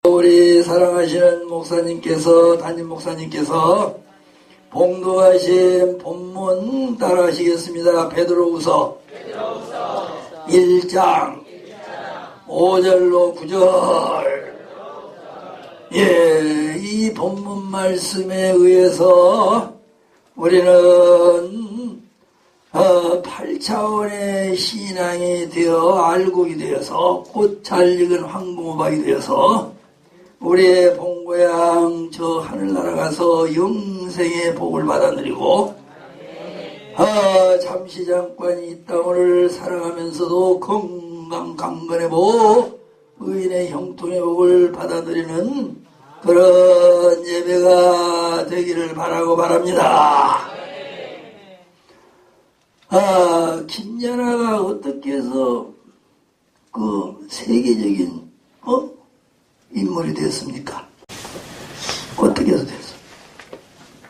우리 사랑하시는 목사님께서, 담임 목사님께서 봉독하신 본문 따라하시겠습니다. 베드로후서 1장 5절로 9절. 이 본문 말씀에 의해서 우리는 8차원의 신앙이 되어 알곡이 되어서 곧 잘 익은 황금호박이 되어서 우리의 본고향 저 하늘나라 가서 영생의 복을 받아 누리고 잠시 잠깐 이 땅을 살아가면서도 건강 강건의 복, 의인의 형통의 복을 받아 누리는 그런 예배가 되기를 바라고 바랍니다. 김연아가 어떻게 해서 그 세계적인 인물이 되었습니까? 어떻게 해서 됐어요?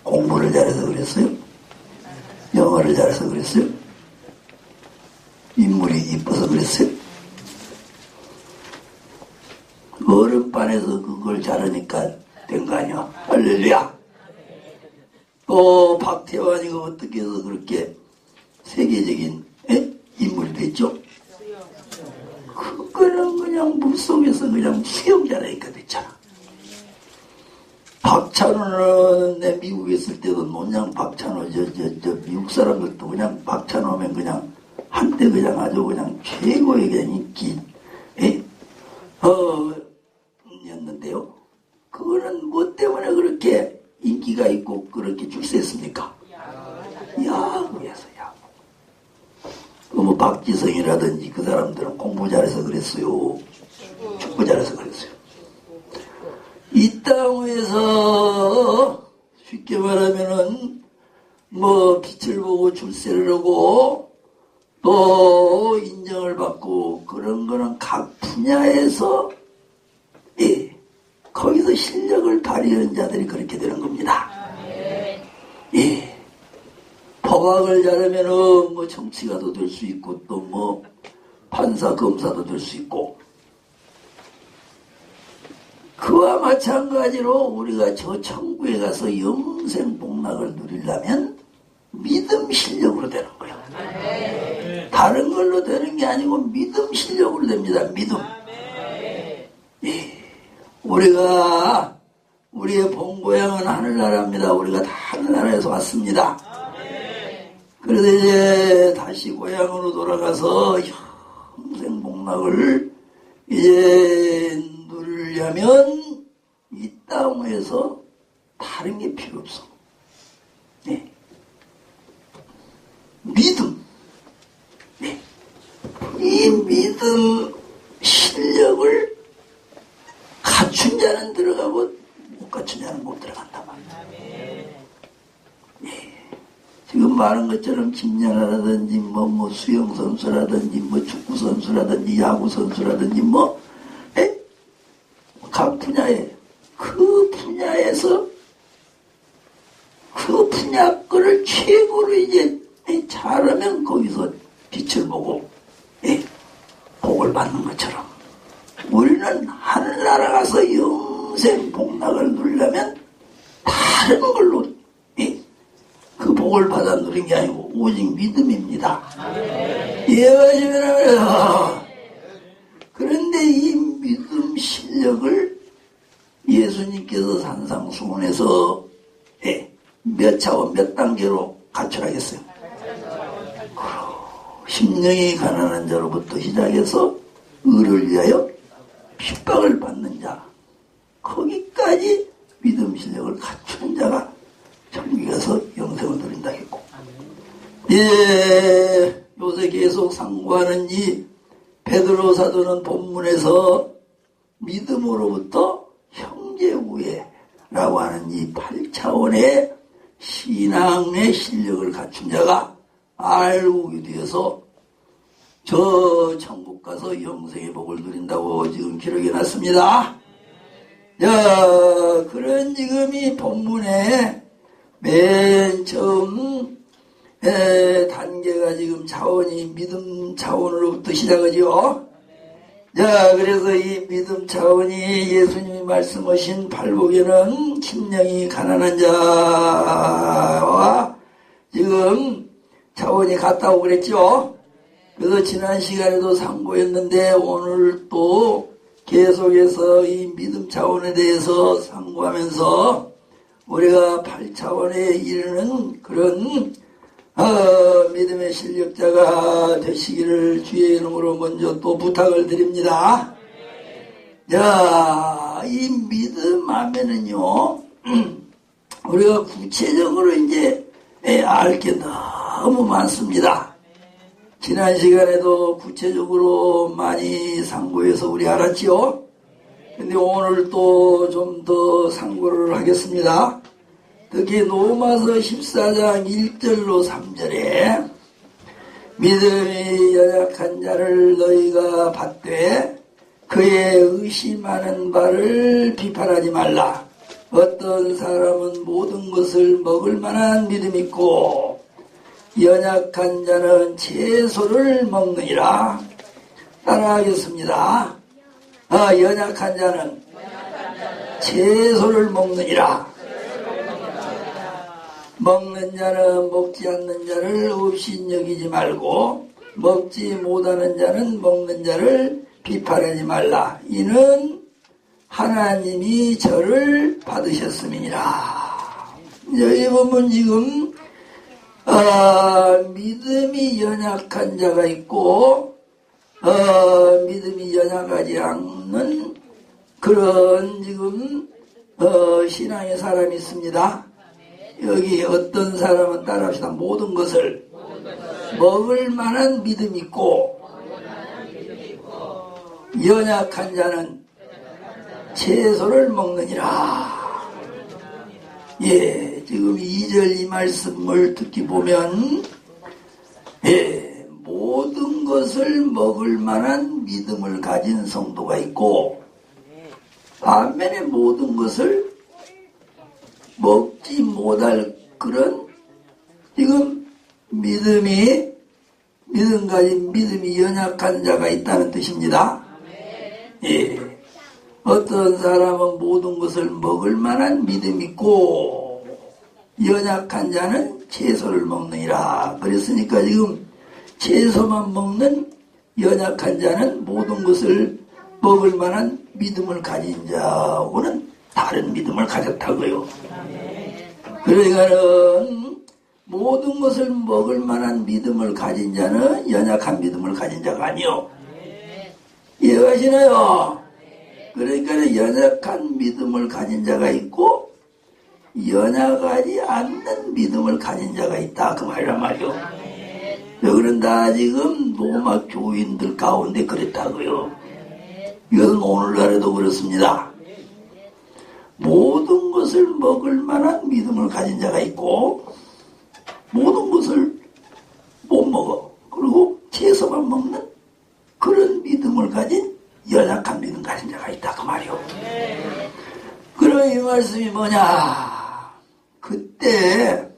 공부를 잘해서 그랬어요? 영어를 잘해서 그랬어요? 인물이 이뻐서 그랬어요? 어른반에서 그걸 잘하니까 된 거 아니야? 할렐루야! 또 박태환이가 어떻게 해서 그렇게 세계적인 인물이 됐죠? 그거는 그냥 물속에서 그냥 수영자라니까 됐잖아. 박찬호는 내 미국에 있을 때도 그냥 박찬호 저 미국 사람들도 그냥 박찬호면 그냥 한때 그냥 아주 그냥 최고의 그냥 인기 였는데요. 그거는 뭐 때문에 그렇게 인기가 있고 그렇게 출세했습니까? 야구에서 야구. 뭐 박지성이라든지 그 사람들은 공부 잘해서 그랬어요. 축구 잘해서 그랬어요. 이 땅에서 쉽게 말하면은 뭐 빛을 보고 출세를 하고 또 인정을 받고 그런 거는 각 분야에서 거기서 실력을 발휘하는 자들이 그렇게 되는 겁니다. 법학을 잘하면은 뭐 정치가도 될 수 있고 또 뭐 판사 검사도 될 수 있고 그와 마찬가지로 우리가 저 천국에 가서 영생 복락을 누리려면 믿음 실력으로 되는 거예요. 다른 걸로 되는 게 아니고 믿음 실력으로 됩니다. 믿음. 우리가 우리의 본고향은 하늘나라입니다. 우리가 다 하늘나라에서 왔습니다. 그래서 이제 다시 고향으로 돌아가서 영생 복락을 이제 누리려면 이 땅에서 다른 게 필요 없어. 믿음. 이 믿음 실력을 갖춘 자는 들어가고 못 갖춘 자는 못 들어간다 말이야. 지금 말한 것처럼 김연아라든지 뭐 수영선수라든지 뭐 축구선수라든지 야구선수라든지 각 분야에 그 분야에서 그 분야 거를 최고로 이제 잘하면 거기서 빛을 보고 복을 받는 것처럼 우리는 하늘나라 가서 영생 복락을 누리려면 다른 걸로 그 복을 받아 누린 게 아니고 오직 믿음입니다. 이해가시면 그런데 이 믿음 실력을 예수님께서 산상수훈에서 몇 차원 몇 단계로 갖추라겠어요. 심령이 가난한 자로부터 시작해서 의를 위하여 핍박을 받는 자 거기까지 믿음 실력을 갖춘 자가 천국에 가서 영생을 누린다 했고 요새 계속 상고하는 이 베드로 사도는 본문에서 믿음으로부터 형제우애라고 하는 이 8차원의 신앙의 실력을 갖춘 자가 알곡이 되어서 저 천국 가서 영생의 복을 누린다고 지금 기록해 놨습니다. 그런 지금 이 본문에 맨 처음 단계가 지금 차원이 믿음 차원으로부터 시작하죠. 자, 그래서 이 믿음 차원이 예수님이 말씀하신 팔복에는 심령이 가난한 자와 지금 차원이 같다고 그랬죠. 그래서 지난 시간에도 상고했는데 오늘 또 계속해서 이 믿음 차원에 대해서 상고하면서 우리가 8차원에 이르는 그런 믿음의 실력자가 되시기를 주의 이름으로 먼저 또 부탁을 드립니다. 자, 이 믿음 하면은요, 우리가 구체적으로 이제 알 게 너무 많습니다. 지난 시간에도 구체적으로 많이 상고해서 우리 알았지요? 근데 오늘 또 좀 더 상고를 하겠습니다. 특히 로마서 14장 1절로 3절에 믿음이 연약한 자를 너희가 받되 그의 의심하는 바를 비판하지 말라. 어떤 사람은 모든 것을 먹을 만한 믿음이 있고 연약한 자는 채소를 먹느니라. 따라하겠습니다. 연약한 자는 채소를 먹느니라. 먹는 자는 먹지 않는 자를 없이 여기지 말고 먹지 못하는 자는 먹는 자를 비판하지 말라. 이는 하나님이 저를 받으셨음이니라. 여기 보면 지금 믿음이 연약한 자가 있고 믿음이 연약하지 않는 그런 지금 신앙의 사람이 있습니다. 여기 어떤 사람은 따라합시다. 모든 것을 먹을 만한 믿음이 있고 연약한 자는 채소를 먹느니라. 예, 지금 2절 이 말씀을 듣기 보면 모든 것을 먹을 만한 믿음을 가진 성도가 있고 반면에 모든 것을 먹지 못할 그런 지금 믿음 가진 믿음이 연약한 자가 있다는 뜻입니다. 예. 어떤 사람은 모든 것을 먹을 만한 믿음이 있고 연약한 자는 채소를 먹느니라. 그랬으니까 지금 채소만 먹는 연약한 자는 모든 것을 먹을 만한 믿음을 가진 자하고는 다른 믿음을 가졌다고요. 그러니까는 모든 것을 먹을 만한 믿음을 가진 자는 연약한 믿음을 가진 자가 아니요. 이해가시나요? 그러니까 연약한 믿음을 가진 자가 있고 연약하지 않는 믿음을 가진 자가 있다 그 말이란 말이요. 그런다 지금 로마 교인들 가운데 그랬다고요. 이것은 오늘날에도 그렇습니다. 모든 것을 먹을 만한 믿음을 가진 자가 있고 모든 것을 못 먹어. 그리고 채소만 먹는 그런 믿음을 가진 연약한 믿음 가진 자가 있다 그 말이요. 그럼 이 말씀이 뭐냐. 그때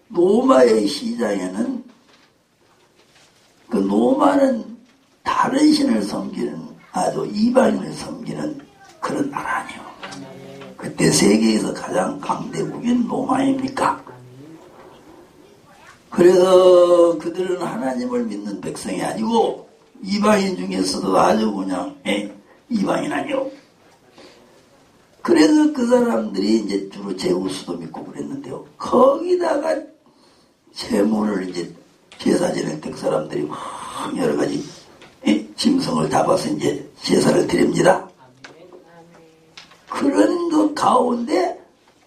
로마의 시장에는 그 로마는 다른 신을 섬기는 아주 이방인을 섬기는 그런 나라 아니요. 그때 세계에서 가장 강대국인 로마입니까? 그래서 그들은 하나님을 믿는 백성이 아니고 이방인 중에서도 아주 그냥 이방인 아니요. 그래서 그 사람들이 이제 주로 제우스도 믿고 그랬는데요. 거기다가 제물을 이제 제사 지낼 때 그 사람들이 막 여러 가지 짐승을 잡아서 이제 제사를 드립니다. 그런 그 가운데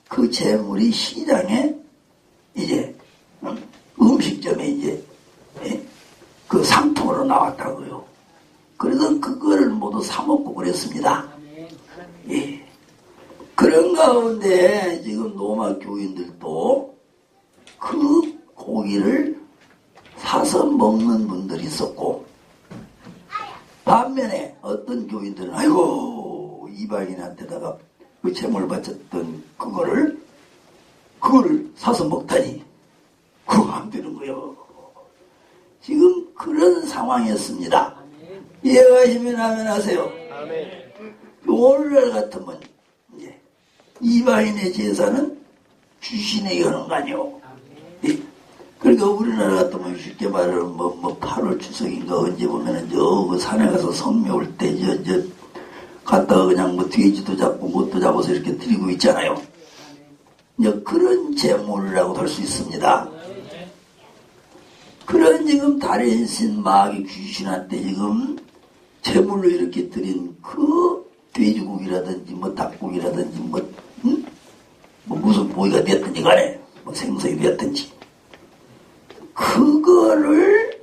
그 제물이 시장에 이제 음식점에 이제 그 상품으로 나왔다고요. 그래서 그거를 모두 사먹고 그랬습니다. 예. 그런 가운데 지금 로마 교인들도 그 고기를 사서 먹는 분들이 있었고 반면에 어떤 교인들은 아이고 이방인한테다가 그 제물 바쳤던 그거를 사서 먹다니 그거 안 되는 거예요. 지금 그런 상황이었습니다. 이해가시면 하면 하세요. 오늘날 같으면 이제 이방인의 제사는 귀신에게 하는 거 아니오. 예. 그러니까 우리나라 같으면 쉽게 말하면 뭐 8월 추석인가 언제 보면은 그 산에 가서 성묘 올 때 갔다가 그냥 뭐 돼지도 잡고 못도 잡아서 이렇게 드리고 있잖아요. 이제 그런 제물이라고도 할 수 있습니다. 그런 지금 달인 신 마귀 귀신한테 지금 제물로 이렇게 드린 그 돼지고기라든지 뭐 닭고기라든지 뭐 무슨 고기가 됐든지 간에 뭐 생선이 됐든지 그거를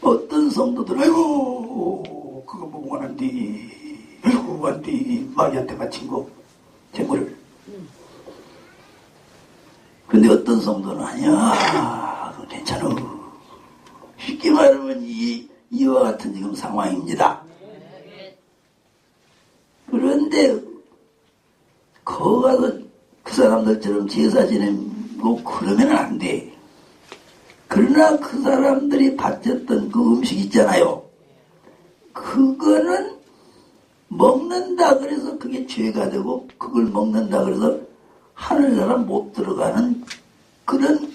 어떤 성도들 아이고 그거 보고 가는데 아이고 간디 마귀한테 바친 거 제물을 근데 어떤 성도는 아니야 그거 괜찮아 쉽게 말하면 이와 같은 지금 상황입니다. 그런데 거기 가서 그 사람들처럼 제사 지내고 그러면 안 돼. 그러나 그 사람들이 바쳤던 그 음식 있잖아요. 그거는 먹는다 그래서 그게 죄가 되고 그걸 먹는다 그래서 하늘나라 못 들어가는 그런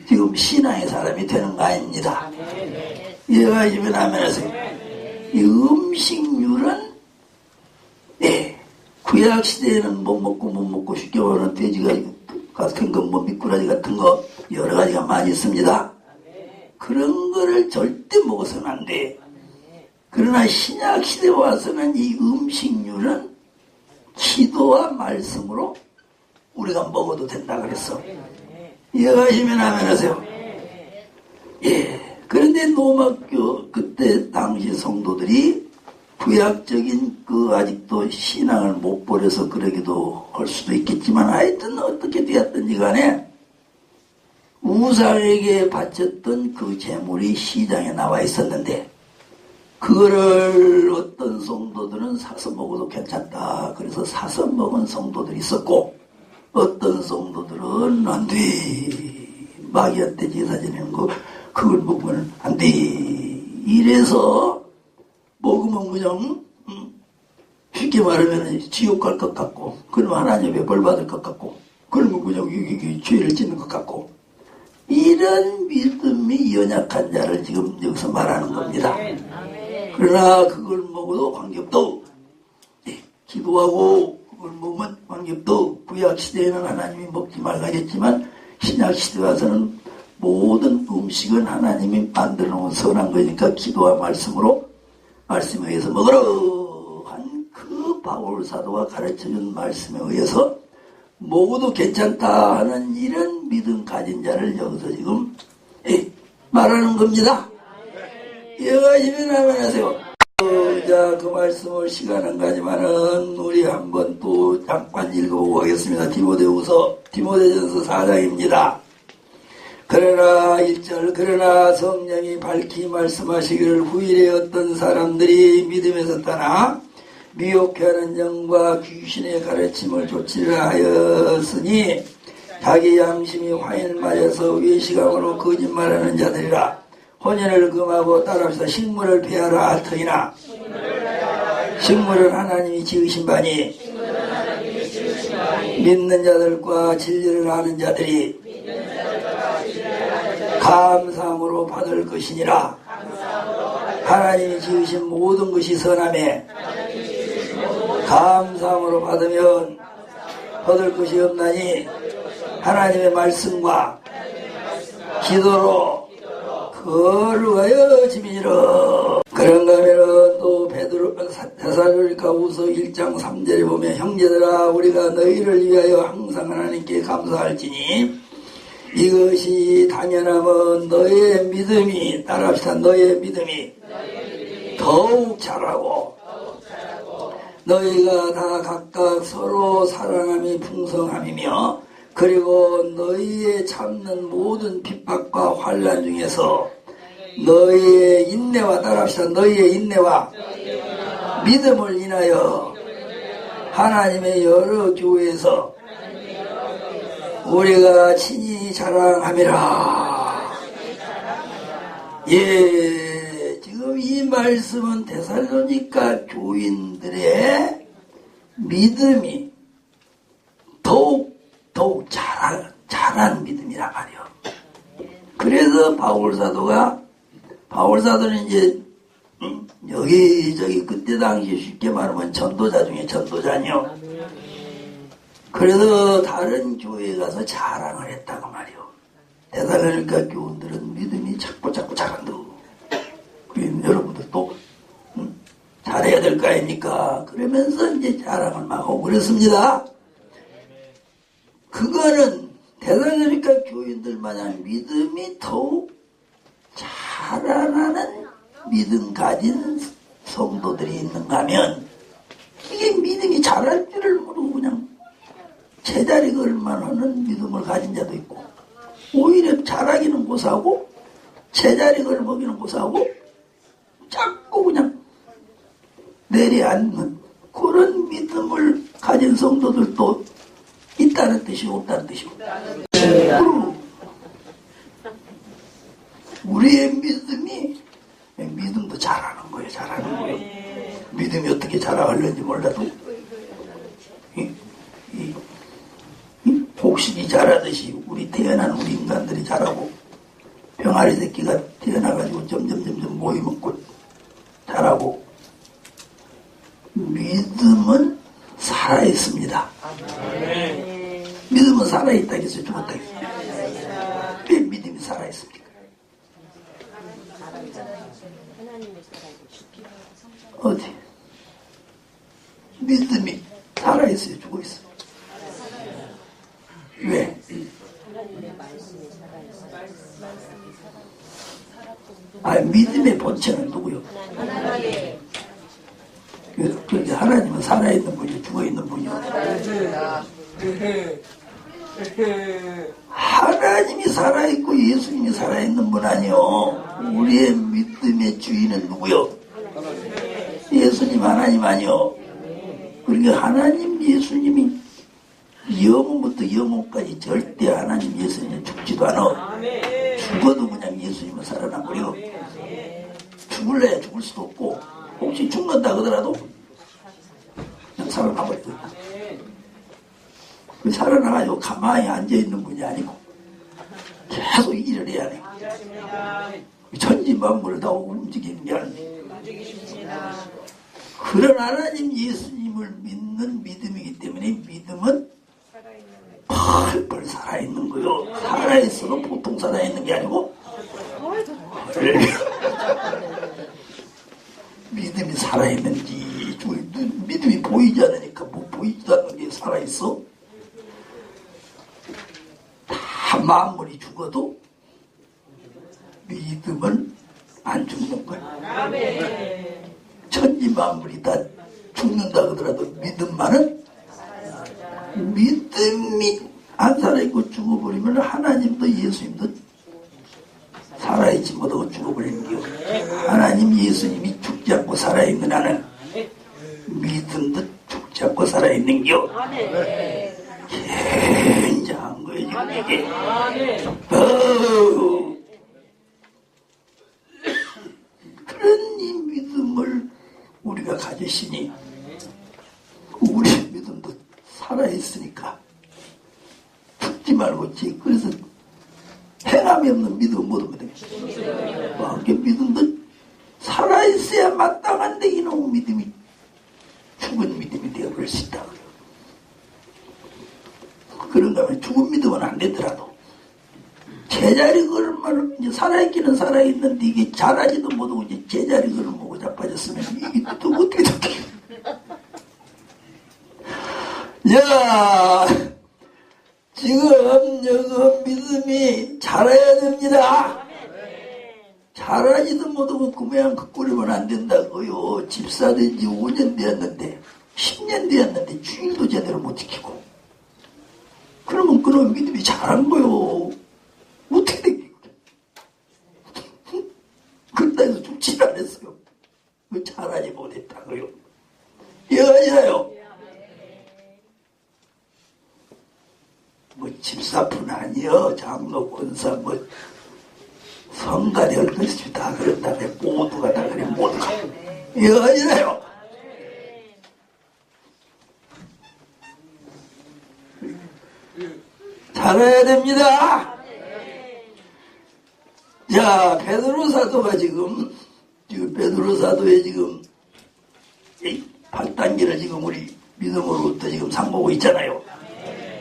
지금 신앙의 사람이 되는 거 아닙니다. 이해가시면 하면서 이 음식률은 구약시대에는 못 먹고 쉽게 말하는 돼지가 같은 거 뭐 미꾸라지 같은 거 여러 가지가 많이 있습니다. 그런 거를 절대 먹어서는 안 돼. 그러나 신약시대에 와서는 이 음식률은 기도와 말씀으로 우리가 먹어도 된다 그랬어. 이해가시면 하면 하세요. 예. 그런데 노마교 그때 당시 성도들이 구약적인 그 아직도 신앙을 못 버려서 그러기도 할 수도 있겠지만 하여튼 어떻게 되었든지 간에 우상에게 바쳤던 그 제물이 시장에 나와 있었는데 그거를 어떤 성도들은 사서 먹어도 괜찮다. 그래서 사서 먹은 성도들이 있었고 어떤 성도들은 안 돼. 마귀한테 제사 지내는 거 그걸 먹으면 안 돼. 이래서 먹으면 그냥 쉽게 말하면 지옥 갈 것 같고 그러면 하나님의 벌 받을 것 같고 그러면 그냥 죄를 짓는 것 같고 이런 믿음이 연약한 자를 지금 여기서 말하는 겁니다. 그러나 그걸 먹어도 관계없도 기도하고 그걸 먹으면 관계없도 구약시대에는 하나님이 먹지 말라 했지만 신약시대 와서는 모든 음식은 하나님이 만들어 놓은 선한 거니까 기도와 말씀으로 말씀에 의해서 먹으라 한 그 바울 사도가 가르쳐준 말씀에 의해서 먹어도 괜찮다 하는 이런 믿음 가진 자를 여기서 지금 말하는 겁니다. 이해가시면 하면 하세요. 자, 그 말씀을 시간은 가지만은 우리 한번 또 잠깐 읽어보고 하겠습니다. 디모데전서 4장입니다. 그러나 1절 그러나 성령이 밝히 말씀하시기를 후일에 어떤 사람들이 믿음에서 떠나 미혹하는 영과 귀신의 가르침을 좇으려 하였으니 자기 양심이 화인을 맞아서 외식함으로 거짓말하는 자들이라. 혼인을 금하고 따라합시다. 식물을 폐하라 할 터이나 식물은 하나님이 지으신 바니 믿는 자들과 진리를 아는 자들이 감사함으로 받을 것이니라. 하나님이 지으신 모든 것이 선함에 감사함으로 받으면 받을 것이 없나니 하나님의 말씀과 기도로 거룩하여 지미니라. 그런가 하면은 또 베드로 데살로니가후서 1장 3절에 보면 형제들아 우리가 너희를 위하여 항상 하나님께 감사할지니 이것이 당연하면 너의 믿음이 따라합시다. 너의 믿음이 더욱 자라고 너희가 다 각각 서로 사랑함이 풍성함이며 그리고 너희의 참는 모든 핍박과 환난 중에서 너희의 인내와 따라합시다. 너희의 인내와 믿음을 인하여 하나님의 여러 교회에서 우리가 친히 자랑함이라. 예, 이 말씀은 데살로니가 교인들의 믿음이 더욱 잘한 믿음이란 말이요. 그래서 바울사도는 이제 여기저기 그때 당시 쉽게 말하면 전도자 중에 전도자니요. 그래서 다른 교회에 가서 자랑을 했다고 말이요. 데살로니가 교인들은 믿음이 자꾸 잘한다고. 여러분들도 잘해야 될 거 아닙니까? 그러면서 이제 자랑을 막 하고 그랬습니다. 그거는 데살로니가 교인들 마냥 믿음이 더욱 자라나는 믿음 가진 성도들이 있는가 하면 이게 믿음이 자랄 줄을 모르고 그냥 제자리 걸만 하는 믿음을 가진 자도 있고 오히려 자라기는 고사하고 제자리 걸 먹이는 고사하고 자꾸 그냥 내려앉는 그런 믿음을 가진 성도들도 있다는 뜻이고 없다는 뜻이고 우리의 믿음도 잘하는 거예요. 잘하는 거예요. 믿음이 어떻게 자라가려는지 몰라도 복식이 자라듯이 태어난 우리 인간들이 자라고 병아리 새끼가 태어나가지고 점점 모이 먹고 자라고 믿음은 살아있습니다. 믿음은 살아있다 해서 죽었다 했어요. 왜 믿음이 살아있습니까? 어디? 믿음이 살아있어요? 죽어있어요? 왜? 믿음의 본체는 누구요? 그런데 하나님은 살아있는 분이요? 죽어있는 분이요? 하나님이 살아있고 예수님이 살아있는 분 아니요. 우리의 믿음의 주인은 누구요? 예수님 하나님 아니요. 그러니까 하나님 예수님이 영혼부터 영혼까지 절대 하나님 예수님은 죽지도 않아. 죽어도 그냥 예수님은 살아나버려. 죽을래야 죽을 수도 없고 혹시 죽는다 그러더라도 그냥 살아나버리거든. 살아나가지고 가만히 앉아있는 분이 아니고 계속 일을 해야 돼. 천지만물을 다 움직이는 게 아니에요. 그런 하나님 예수님을 믿는 믿음이기 때문에 믿음은 펄펄 살아있는 거요. 살아있어도 보통 살아있는 게 아니고 믿음이 살아있는지 믿음이 보이지 않으니까 뭐 보이지도 않는 게 살아있어. 다 만물이 죽어도 믿음은 안 죽는 거야. 천지 만물이 다 죽는다 그러더라도 믿음만은 믿음이 안 살아있고 죽어버리면 하나님도 예수님도 살아있지 못하고 죽어버리는 거요. 하나님 예수님이 죽지 않고 살아있는 한은 믿음도 죽지 않고 살아있는 겨. 굉장한 거예요 지금 이게. 그런 이 믿음을 우리가 가졌으니 우리 믿음도 살아있으니까 죽지 말고 그래서 행함이 없는 믿음은 못 얻거든요. 그 믿음도 살아있어야 마땅한데 이놈 믿음이 죽은 믿음이 되어버릴 수 있다. 그런가 하면 죽은 믿음은 안 되더라도 제자리 걸음만 이제 살아있기는 살아있는데 이게 잘하지도 못하고 이제 제자리 걸음 보고 자빠졌으면 이게 또 어떻게 됐겠어. 야, 지금 여기 믿음이 자라야 됩니다. 잘하지도 못하고 그 모양 그 꼴이면 안 된다고요. 집사된 지 5년 되었는데 10년 되었는데 주일도 제대로 못 지키고 그러면 그런 믿음이 잘한 거요. 어떻게 되겠어요? 그렇다 해서 죽지를 않았어요. 잘하지 못했다고요. 이해가 아니라요. 뭐 집사뿐 아니요. 장로 권사 뭐 성가대 얼큰이 다 그런 다음에 모두가 다 그래. 모두가 이거 이래요. 잘해야 됩니다. 자, 베드로 사도가 지금 베드로 사도에 지금 8단계를 지금 우리 믿음으로부터 지금 상보고 있잖아요.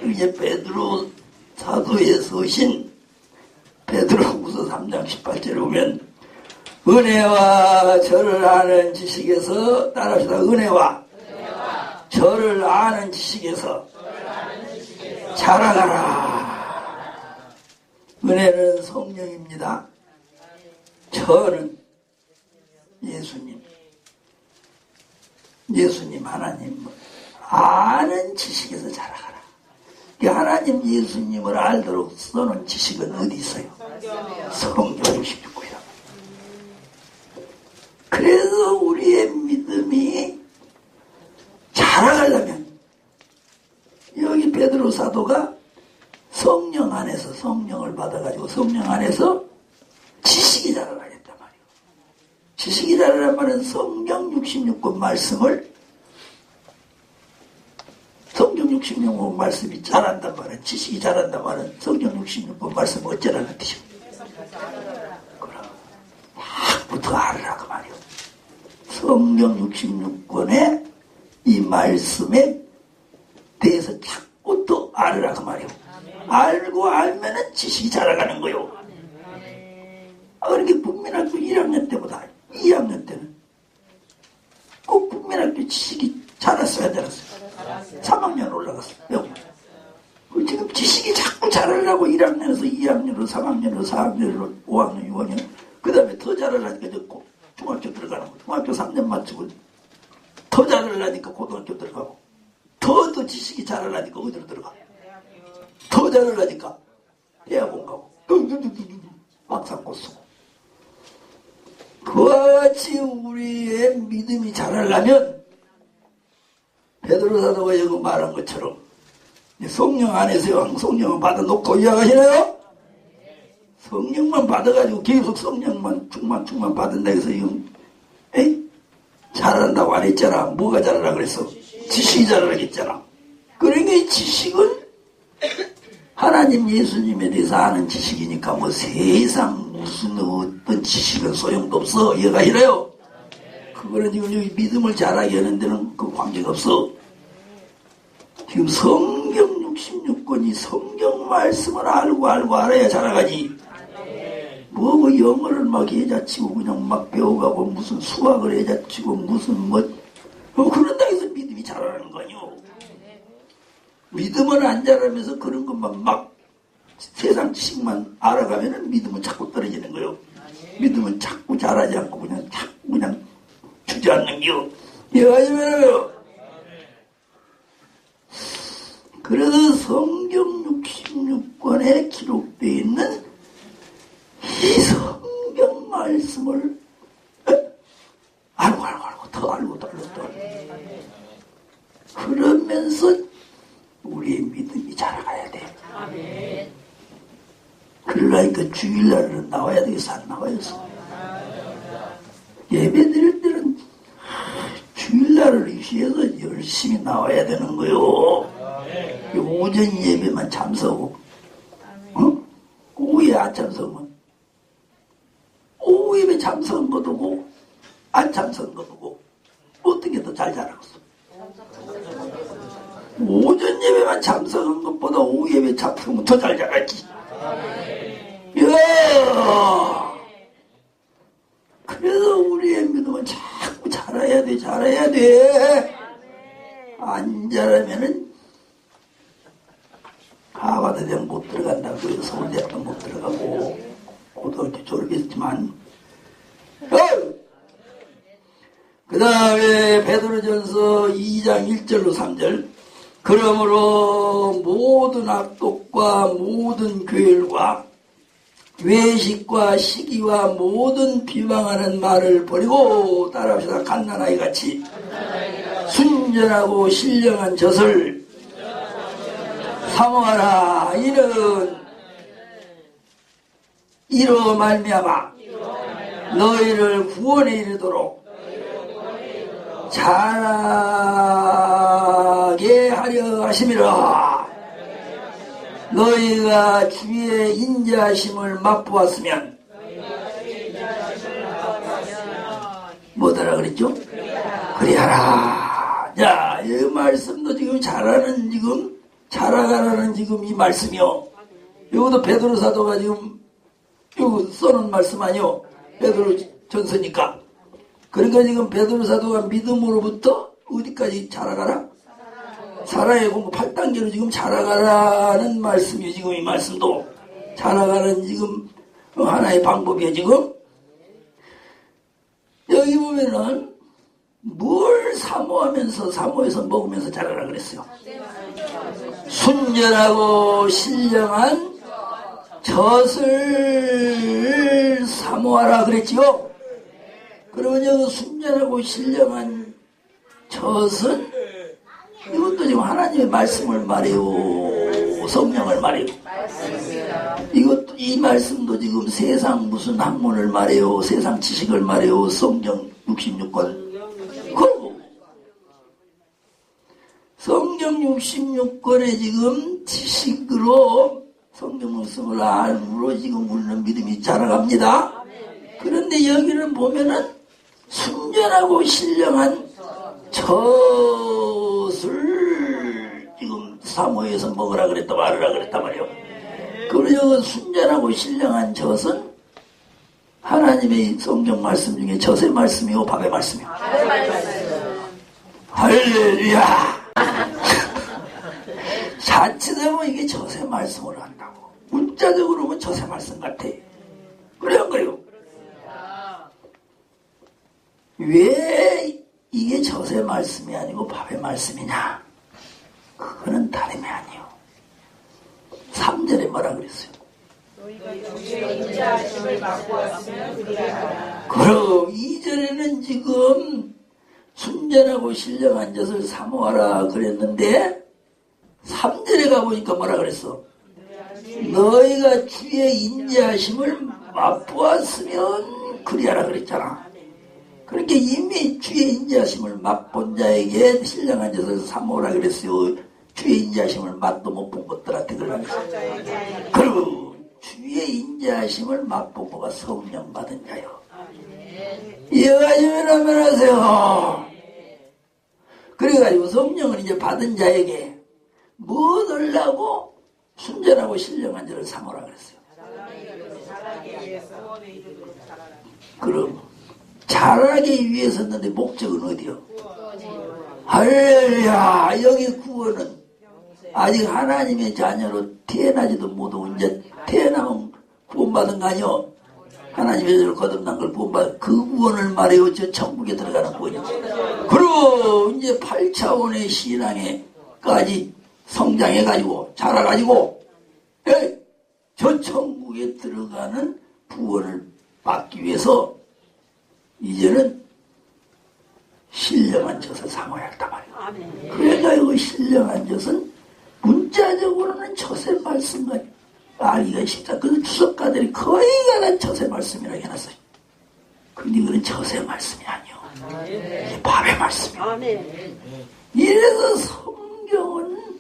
이제 베드로 사도에 서신 베드로후서 3장 18절에 보면 은혜와 저를 아는 지식에서 따라합시다. 은혜와 저를 아는 지식에서 자라가라. 은혜는 성령입니다. 저는 예수님 하나님 아는 지식에서 자라가라. 하나님 예수님을 알도록 써놓은 지식은 어디 있어요? 성경 66권이라고. 그래서 우리의 믿음이 자라가려면 여기 베드로 사도가 성령 안에서 성령을 받아가지고 성령 안에서 지식이 자라나겠단 말이에요. 지식이 자라란 말은 성경 66권 말씀을 성경 66권 말씀이 자란단 말은 지식이 자란단 말은 성경 66권 말씀은 어쩌라는 뜻이요. 그럼 약부터 알으라 그 말이요. 성경 66권의 이 말씀에 대해서 자꾸 또 알으라 그 말이요. 알고 알면은 지식이 자라가는 거요. 그렇게 국민학교 1학년 때보다 2학년 때는 꼭 국민학교 지식이 자랐어야 자랐어요. 3학년 올라갔어요. 여기. 지금 지식이 자꾸 자라려고 1학년에서 2학년으로 3학년으로 4학년으로 5학년 6학년 그 다음에 더 자라려니까 중학교 들어가는 거. 중학교 3년 마치고 더 자라려니까 고등학교 들어가고 더 지식이 자라려니까 어디로 들어가. 더 자라려니까 대학원 가고 막상고 쓰고. 그와 같이 우리의 믿음이 자라려면 베드로 사도가 여기 말한 것처럼 성령 안에서 성령을 받아놓고 이야기하시나요? 성령만 받아가지고 계속 성령만 충만 받은다 해서 잘한다고 안 했잖아. 뭐가 잘하라 그랬어? 지식이 잘하라겠잖아. 그러니까 이 지식은 하나님 예수님에 대해서 아는 지식이니까 뭐 세상 무슨 어떤 지식은 소용도 없어. 이해가 이래요. 그거는 지금 여기 믿음을 자라게 하는 데는 그 관계가 없어. 지금 성경 66권이 성경 말씀을 알고 알아야 자라가지. 뭐 영어를 막 해자치고 그냥 막 배워가고 무슨 수학을 해자치고 무슨 그런다 해서 믿음이 자라는 거요. 믿음을 안 자라면서 그런 것만 막 세상 지식만 알아가면은 믿음은 자꾸 떨어지는 거요. 믿음은 자꾸 자라지 않고 그냥 주저앉는 겨. 이해하시면요. 그래서 성경 66권에 기록되어 있는 이 성경 말씀을 알고 더 알고 그러면서 우리의 믿음이 자라가야 돼. 그러니까 주일날은 나와야 되겠어? 안 나와야겠어? 예배 드릴 때는 주일날을 위해서 열심히 나와야 되는 거요. 오전 예배만 참석하고 오후에 안 참석하면 오후 예배 참석한 것도 보고 안 참석한 것도 보고 어떻게 더 잘 자라겠어? 오전 예배만 참석한 것보다 오후 예배 참석하면 더 잘 자라지. 그래서 우리의 믿음은 자꾸 자라야 돼. 안 자라면은 하버드대는 못 들어간다고 서울대학도 못 들어가고 고등학교 졸업했지만 그 다음에 베드로전서 2장 1절로 3절 그러므로 모든 악독과 모든 괴율과 외식과 시기와 모든 비방하는 말을 버리고 따라합시다. 갓난아이 같이 순전하고 신령한 젖을 사모하라. 이는 이로 말미암아 너희를 구원에 이르도록 잘하게 하려 하심이라. 너희가 주의 인자하심을 맛보았으면 뭐더라 그랬죠? 그리하라. 자, 이 말씀도 지금 잘하는 지금 자라가라는 지금 이 말씀이요. 이것도 베드로 사도가 지금 이거 써놓은 말씀 아니요. 베드로 전서니까. 그러니까 지금 베드로 사도가 믿음으로부터 어디까지 자라가라? 사라의 공부 8단계로 지금 자라가라는 말씀이에요. 지금 이 말씀도 자라가는 지금 하나의 방법이에요. 지금 여기 보면은 뭘 사모해서 먹으면서 자라라 그랬어요. 순전하고 신령한 젖을 사모하라 그랬지요. 그러면 여기 순전하고 신령한 젖은 이것도 지금 하나님의 말씀을 말해요. 성령을 말해요. 이것도 이 말씀도 지금 세상 무슨 학문을 말해요. 세상 지식을 말해요. 성경 66권. 그리고 성경 66권에 지금 지식으로 성경 말씀을 알므로 지금 우리는 믿음이 자라갑니다. 그런데 여기는 보면은 순전하고 신령한 젖을 지금 사모해서 먹으라 그랬다 말으라 그랬단 말이에요. 그리고 순전하고 신령한 젖은 하나님의 성경 말씀 중에 젖의 말씀이요 밥의 말씀이요. 할렐루야. 자칫하면 이게 젖의 말씀을 한다고. 문자적으로 보면 젖의 말씀 같아. 그래요 안 그래요? 왜 이게 젖의 말씀이 아니고 밥의 말씀이냐? 그거는 다름이 아니요. 3절에 뭐라 그랬어요? 그럼 2절에는 지금 순전하고 신령한 젖을 사모하라 그랬는데 3절에 가보니까 뭐라 그랬어? 너희가 주의 인자하심을 맛보았으면 그리하라 그랬잖아. 그러니까 이미 주의 인자하심을 맛본 자에게 신령한 젖을 사모하라 그랬어요. 주의 인자하심을 맛도 못 본 것들한테 그러라 그랬어요. 그리고 주의 인자하심을 맛본 거가 성령 받은 자요. 이해가지고 하면 하세요. 그래가지고 성령을 이제 받은 자에게 뭐 얻으려고 순전하고 신령한 자를 사모하라 그랬어요. 그럼 잘하기 위해서였는데 목적은 어디요? 할렐루야. 여기 구원은 아직 하나님의 자녀로 태어나지도 못하고 이제 태어나면 구원받은 거 아니요? 하나님의 자녀로 거듭난 걸 구원받은 그 구원을 말해요. 저 천국에 들어가는 구원이요. 그리고 이제 8차원의 신앙에까지 성장해가지고 자라가지고 저 천국에 들어가는 구원을 받기 위해서 이제는 신령한 젖을 사모해야 한단 말이에요. 그러니까 이 신령한 젖은 문자적으로는 젖의 말씀과 알기가 쉽다. 그래서 주석가들이 거의 가난 젖의 말씀이라고 해놨어요. 근데 이거는 젖의 말씀이 아니요. 이게 밥의 말씀이에요. 이래서 성경은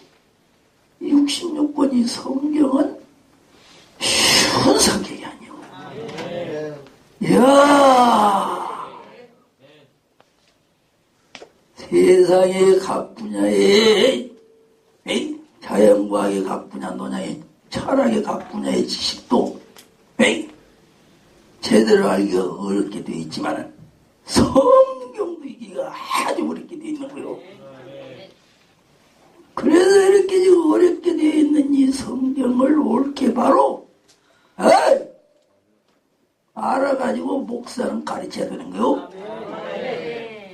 66권이 성경은 쉬운 성격이 아니요. 이야, 세상의 각 분야의 자연과학의 각 분야, 논양의 철학의 각 분야의 지식도 제대로 알기가 어렵게 되어 있지만 성경도 이기가 아주 어렵게 되어 있는 거예요. 그래서 이렇게 지금 어렵게 되어 있는 이 성경을 옳게 바로 알아가지고 목사는 가르쳐야 되는 거요.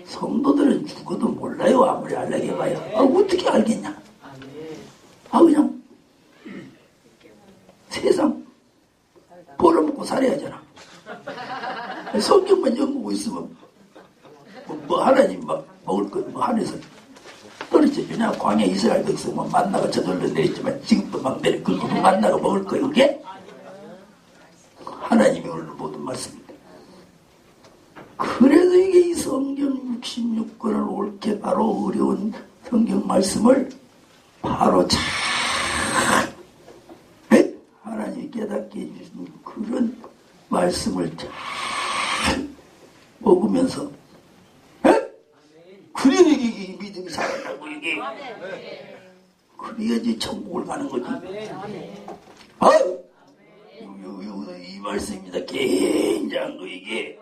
성도들은 죽어도 몰라요. 아무리 알려고 해봐요. 어떻게 알겠냐? 그냥 세상 벌어먹고 살아야잖아. 성경만 연구하고 있으면 뭐 하나님 막 먹을 거 뭐 하늘에서 떨어져주냐? 광야 이스라엘 백성 뭐 만나가 저절로 내렸지만 지금도 막 내려 긁고 만나가 먹을 거예요. 그게 그래도 이게 이 성경 66권을 옳게 바로 어려운 성경 말씀을 바로 잘 하나님이 깨닫게 해주신 그런 말씀을 잘 먹으면서 그래야 이게 믿음이 살아나고 이게 그래야지 천국을 가는 거지. 이 말씀입니다. 굉장한 거 이게